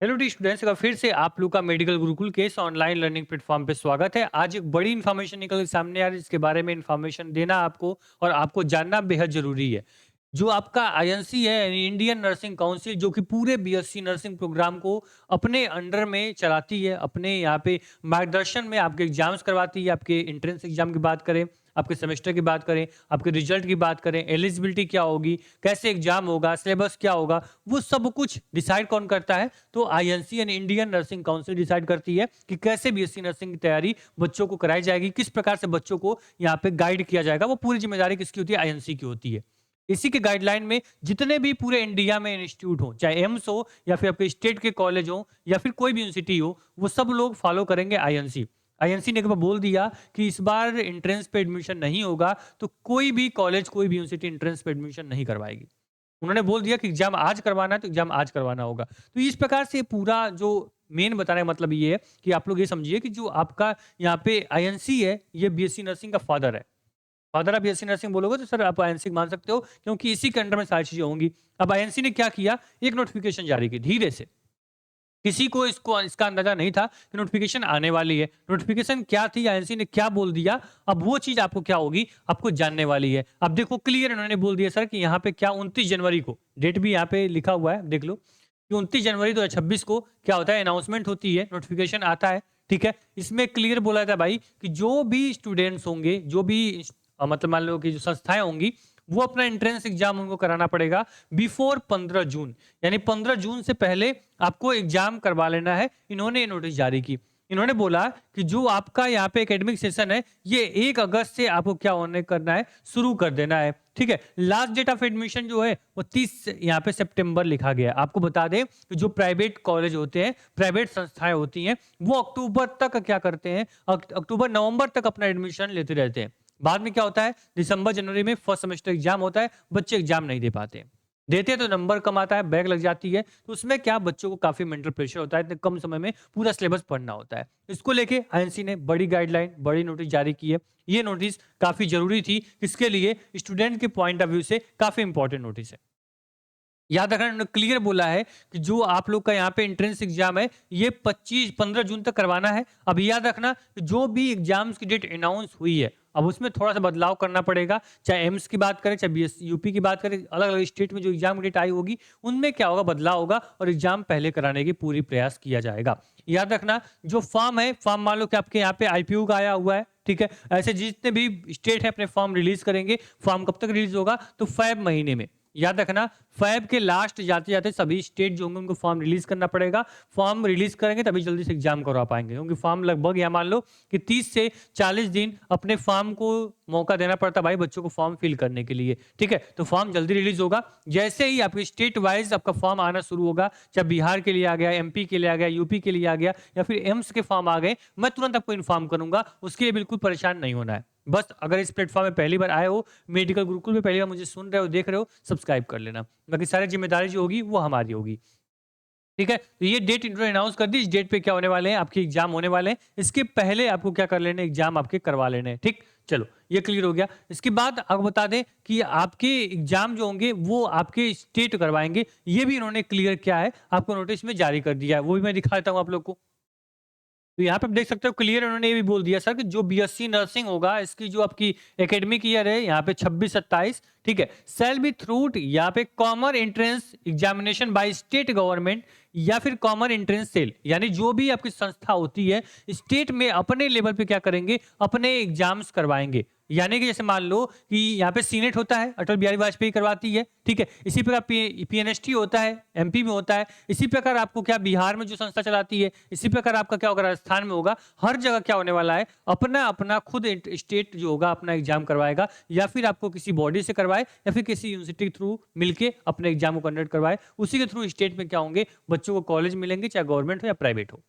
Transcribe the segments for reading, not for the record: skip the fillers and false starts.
Hello D students का फिर से आप लोग का मेडिकल गुरुकुल के इस ऑनलाइन लर्निंग प्लेटफॉर्म पे स्वागत है। आज एक बड़ी इन्फॉर्मेशन निकल के सामने आ रही है जिसके बारे में इन्फॉर्मेशन देना आपको और आपको जानना बेहद जरूरी है। जो आपका आईएनसी है यानी इंडियन नर्सिंग काउंसिल जो कि पूरे बीएससी नर्सिंग प्रोग्राम को अपने अंडर में चलाती है, अपने यहाँ पे मार्गदर्शन में आपके एग्जाम्स करवाती है। आपके एंट्रेंस एग्जाम की बात करें, आपके सेमेस्टर की बात करें, आपके रिजल्ट की बात करें, एलिजिबिलिटी क्या होगी, कैसे एग्जाम होगा, सिलेबस क्या होगा, वो सब कुछ डिसाइड कौन करता है? तो आईएनसी यानी इंडियन नर्सिंग काउंसिल डिसाइड करती है कि कैसे बीएससी नर्सिंग की तैयारी बच्चों को कराई जाएगी, किस प्रकार से बच्चों को यहाँ पे गाइड किया जाएगा। वो पूरी जिम्मेदारी किसकी होती है? आईएनसी की होती है। इसी के गाइडलाइन में जितने भी पूरे इंडिया में इंस्टीट्यूट हो, चाहे एम्स हो या फिर आपके स्टेट के कॉलेज हो या फिर कोई भी यूनिवर्सिटी हो, वो सब लोग फॉलो करेंगे आईएनसी। आईएनसी ने एक बार बोल दिया कि इस बार एंट्रेंस पे एडमिशन नहीं होगा, तो कोई भी कॉलेज, कोई भी यूनिवर्सिटी एंट्रेंस पे एडमिशन नहीं करवाएगी। उन्होंने बोल दिया कि एग्जाम आज करवाना है तो एग्जाम आज करवाना होगा। तो इस प्रकार से पूरा जो मेन बताने का मतलब ये है कि आप लोग ये समझिए कि जो आपका यहाँ पे आईएनसी है, ये बीएससी नर्सिंग का फादर है। फादर आप बीएससी नर्सिंग बोलोगे तो सर आप आईएनसी मान सकते हो, क्योंकि इसी के अंडर में सारी चीजें होंगी। अब आईएनसी ने क्या किया, एक नोटिफिकेशन जारी की धीरे से। किसी को इसको इसका अंदाजा नहीं था कि नोटिफिकेशन आने वाली है। नोटिफिकेशन क्या थी, आईएनसी ने क्या बोल दिया, अब वो चीज आपको क्या होगी, आपको जानने वाली है। अब देखो क्लियर उन्होंने बोल दिया सर कि यहाँ पे क्या 29 जनवरी को, डेट भी यहाँ पे लिखा हुआ है, देख लो कि 29 जनवरी 2026 को क्या होता है, अनाउंसमेंट होती है, नोटिफिकेशन आता है। ठीक है, इसमें क्लियर बोला था भाई कि जो भी स्टूडेंट्स होंगे, जो भी मतलब मान लो कि जो संस्थाएं होंगी, वो अपना एंट्रेंस एग्जाम उनको कराना पड़ेगा बिफोर 15 जून, यानी 15 जून से पहले आपको एग्जाम करवा लेना है। इन्होंने ये नोटिस जारी की। इन्होंने बोला कि जो आपका यहाँ पे एकेडमिक सेशन है, ये 1 अगस्त से आपको क्या होने करना है, शुरू कर देना है। ठीक है, लास्ट डेट ऑफ एडमिशन जो है वो 30 यहाँ पे सितंबर लिखा गया है। आपको बता दें कि जो प्राइवेट कॉलेज होते हैं, प्राइवेट संस्थाएं होती हैं, वो अक्टूबर तक क्या करते हैं, अक्टूबर नवंबर तक अपना एडमिशन लेते रहते हैं। बाद में क्या होता है, दिसंबर जनवरी में फर्स्ट सेमेस्टर एग्जाम होता है, बच्चे एग्जाम नहीं दे पाते। देते हैं तो नंबर कम आता है, बैक लग जाती है, तो उसमें क्या बच्चों को काफी मेंटल प्रेशर होता है, इतने कम समय में पूरा सिलेबस पढ़ना होता है। इसको लेके आईएनसी ने बड़ी गाइडलाइन, बड़ी नोटिस जारी की है। ये नोटिस काफी जरूरी थी, इसके लिए स्टूडेंट के पॉइंट ऑफ व्यू से काफी इंपॉर्टेंट नोटिस है। याद रखना, उन्होंने क्लियर बोला है कि जो आप लोग का यहाँ पे एंट्रेंस एग्जाम है, ये 15 जून तक करवाना है। अब याद रखना कि जो भी एग्जाम्स की डेट अनाउंस हुई है, अब उसमें थोड़ा सा बदलाव करना पड़ेगा। चाहे एम्स की बात करें, चाहे बीएस यूपी की बात करें, अलग अलग स्टेट में जो एग्जाम की डेट आई होगी, उनमें क्या होगा, बदलाव होगा और एग्जाम पहले कराने की पूरी प्रयास किया जाएगा। याद रखना, जो फॉर्म है, फॉर्म मान लो कि आपके यहाँ पे आईपीयू का आया हुआ है। ठीक है, ऐसे जितने भी स्टेट है अपने फॉर्म रिलीज करेंगे। फॉर्म कब तक रिलीज होगा, तो फेब महीने में। याद रखना, फैब के लास्ट जाते जाते सभी स्टेट जो होंगे उनको फॉर्म रिलीज करना पड़ेगा। फॉर्म रिलीज करेंगे तभी जल्दी से एग्जाम करवा पाएंगे, क्योंकि फॉर्म लगभग या मान लो कि 30 से 40 दिन अपने फॉर्म को मौका देना पड़ता है भाई बच्चों को फॉर्म फिल करने के लिए। ठीक है, तो फॉर्म जल्दी रिलीज होगा। जैसे ही आपके स्टेट वाइज आपका फॉर्म आना शुरू होगा, चाहे बिहार के लिए आ गया, एमपी के लिए आ गया, यूपी के लिए आ गया, या फिर एम्स के फॉर्म आ गए, मैं तुरंत आपको इन्फॉर्म करूंगा। उसके लिए बिल्कुल परेशान नहीं होना है। बस अगर इस प्लेटफॉर्म में पहली बार आए हो, मेडिकल गुरुकुल में पहली बार मुझे सुन रहे हो, देख रहे हो, सब्सक्राइब कर लेना। बाकी सारी जिम्मेदारी जो होगी वो हमारी होगी। ठीक है, तो ये डेट इन्होंने अनाउंस कर दी, इस डेट पे क्या होने वाले हैं, आपके एग्जाम होने वाले हैं। इसके पहले आपको क्या कर लेने, एग्जाम आपके करवा लेने हैं। ठीक, चलो ये क्लियर हो गया। इसके बाद आपको बता दें कि आपके एग्जाम जो होंगे वो आपके स्टेट करवाएंगे। ये भी इन्होंने क्लियर किया है, आपको नोटिस में जारी कर दिया है, वो भी मैं दिखा देता हूँ आप लोग को। तो यहाँ पे आप देख सकते हो क्लियर उन्होंने ये भी बोल दिया सर कि जो बीएससी नर्सिंग होगा, इसकी जो आपकी एकेडमिक ईयर है यहाँ पे 26-27, ठीक है, सेल बी थ्रू यहाँ पे common entrance examination by state government या फिर कॉमन एंट्रेंस सेल, यानी जो भी आपकी संस्था होती है स्टेट में अपने लेवल पे क्या करेंगे, अपने एग्जाम्स करवाएंगे। यानी कि जैसे मान लो कि यहाँ पे सीनेट होता है, अटल बिहारी वाजपेयी करवाती है। ठीक है, इसी प्रकार पीएनएसटी होता है, एमपी में होता है। इसी प्रकार आपको क्या बिहार में जो संस्था चलाती है, इसी प्रकार आपका क्या होगा, राजस्थान में होगा। हर जगह क्या होने वाला है, अपना अपना खुद स्टेट जो होगा अपना एग्जाम करवाएगा, या फिर आपको किसी बॉडी से करवाए या फिर किसी यूनिवर्सिटी के थ्रू मिलके अपने एग्जाम को कंडक्ट करवाए। उसी के थ्रू स्टेट में क्या होंगे, बच्चों को कॉलेज मिलेंगे, चाहे गवर्नमेंट हो या प्राइवेट हो।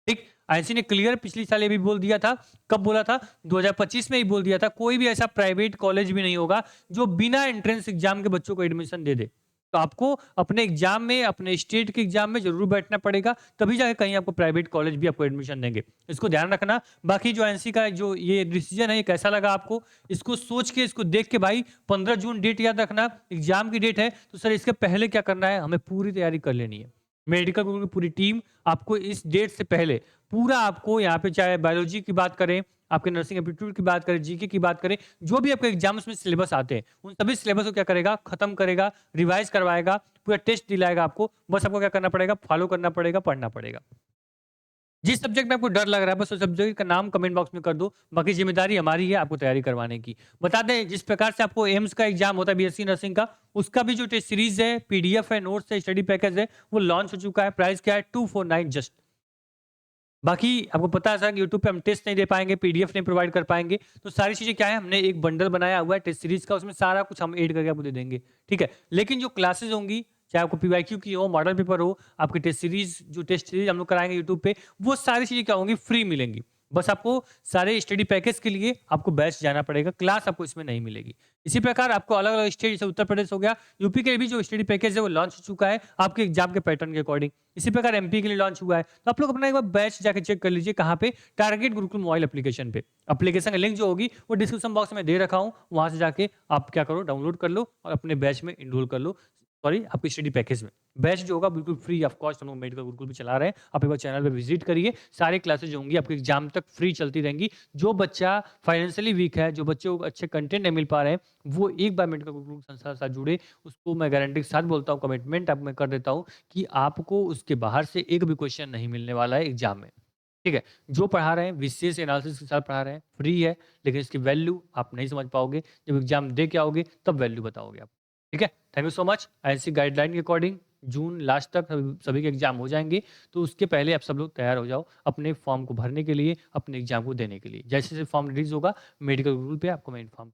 ठीक, आईएनसी ने क्लियर पिछली साल ये भी बोल दिया था। कब बोला था, 2025 में ही बोल दिया था, कोई भी ऐसा प्राइवेट कॉलेज भी नहीं होगा जो बिना एंट्रेंस एग्जाम के बच्चों को एडमिशन दे दे। तो आपको अपने एग्जाम में, अपने स्टेट के एग्जाम में जरूर बैठना पड़ेगा, तभी जाके कहीं आपको प्राइवेट कॉलेज भी आपको एडमिशन देंगे। इसको ध्यान रखना। बाकी जो आईएनसी का जो ये डिसीजन है, ये कैसा लगा आपको, इसको सोच के, इसको देख के भाई, 15 जून डेट याद रखना, एग्जाम की डेट है, तो सर इसके पहले क्या करना है, हमें पूरी तैयारी कर लेनी है। मेडिकल गुरुकुल की पूरी टीम आपको इस डेट से पहले पूरा आपको यहाँ पे चाहे बायोलॉजी की बात करें, आपके नर्सिंग एप्टीट्यूड की बात करें, जीके की बात करें, जो भी आपके एग्जाम्स में सिलेबस आते हैं, उन सभी सिलेबस को क्या करेगा, खत्म करेगा, रिवाइज करवाएगा, पूरा टेस्ट दिलाएगा आपको। बस आपको क्या करना पड़ेगा, फॉलो करना पड़ेगा, पढ़ना पड़ेगा। जिस सब्जेक्ट में आपको डर लग रहा है बस उस सब्जेक्ट का नाम कमेंट बॉक्स में कर दो, बाकी ज़िम्मेदारी हमारी है आपको तैयारी करवाने की। बता दें जिस प्रकार से आपको एम्स का एग्ज़ाम होता है बीएससी नर्सिंग का, उसका भी जो टेस्ट सीरीज़ है, पीडीएफ है, नोट्स है, स्टडी पैकेज है, वो लॉन्च हो चुका है। प्राइस क्या है 249 जस्ट। बाकी आपको पता है सर कि यूट्यूब पे हम टेस्ट नहीं दे पाएँगे, पीडीएफ नहीं प्रोवाइड कर पाएँगे, तो सारी चीज़ें क्या है हमने एक बंडल बनाया हुआ है टेस्ट सीरीज़ का, उसमें सारा कुछ हम ऐड करके आपको दे देंगे, ठीक है? लेकिन जो क्लासेज़ होंगी, चाहे आपको पीवाईक्यू की हो, मॉडल पेपर हो, आपकी टेस्ट सीरीज़ जो टेस्ट सीरीज़ हम लोग कराएँगे यूट्यूब पे, वो सारी चीज़ें क्या होंगी फ्री मिलेंगी। बस आपको सारे स्टडी पैकेज के लिए आपको बैच जाना पड़ेगा, क्लास आपको इसमें नहीं मिलेगी। इसी प्रकार आपको अलग-अलग स्टेट जैसे उत्तर प्रदेश हो गया, यूपी के लिए भी जो स्टडी पैकेज है वो लॉन्च हो चुका है, आपके एग्ज़ाम के पैटर्न के अकॉर्डिंग। इसी प्रकार एमपी के लिए लॉन्च हुआ है। तो आप लोग अपना एक बार बैच जाके चेक कर लीजिए कहाँ पे, टारगेट गुरुकुल मोबाइल एप्लीकेशन पे। एप्लीकेशन का लिंक जो होगी वो डिस्क्रिप्शन बॉक्स में दे रखा हूँ, वहाँ से जाके आप क्या करो डाउनलोड कर लो और अपने बैच में एनरोल कर लो। सॉरी आपके स्टडी पैकेज में। बैच जो होगा बिल्कुल फ्री ऑफ कॉस्ट हम लोग मेडिकल गुरुकुल पे चला रहे हैं। आप एक बार चैनल पे विज़िट करिए, सारी क्लासेस जो होंगी आपके एग्ज़ाम तक फ्री चलती रहेंगी। जो बच्चा फाइनेंशियली वीक है, जो बच्चे को अच्छे कंटेंट नहीं मिल पा रहे हैं, वो एक बार मेडिकल गुरुकुल संस्था के साथ जुड़े, उसको मैं गारंटी के साथ बोलता हूँ, कमिटमेंट अब मैं कर देता हूँ कि आपको उसके बाहर से एक भी क्वेश्चन नहीं मिलने वाला है एग्ज़ाम में। ठीक है? जो पढ़ा रहे हैं विशेष एनालिसिस के साथ पढ़ा रहे हैं, फ्री है, लेकिन इसकी वैल्यू आप नहीं समझ पाओगे। जब एग्ज़ाम दे के आओगे तब वैल्यू बताओगे आप। ठीक है? Thank you so much. ऐसी गाइडलाइन के अकॉर्डिंग जून लास्ट तक सभी के एग्ज़ाम हो जाएँगे, तो उसके पहले आप सब लोग तैयार हो जाओ अपने फॉर्म को भरने के लिए, अपने एग्ज़ाम को देने के लिए। जैसे-जैसे फॉर्म रिलीज़ होगा मेडिकल गुरुकुल पे आपको मैं इन्फॉर्म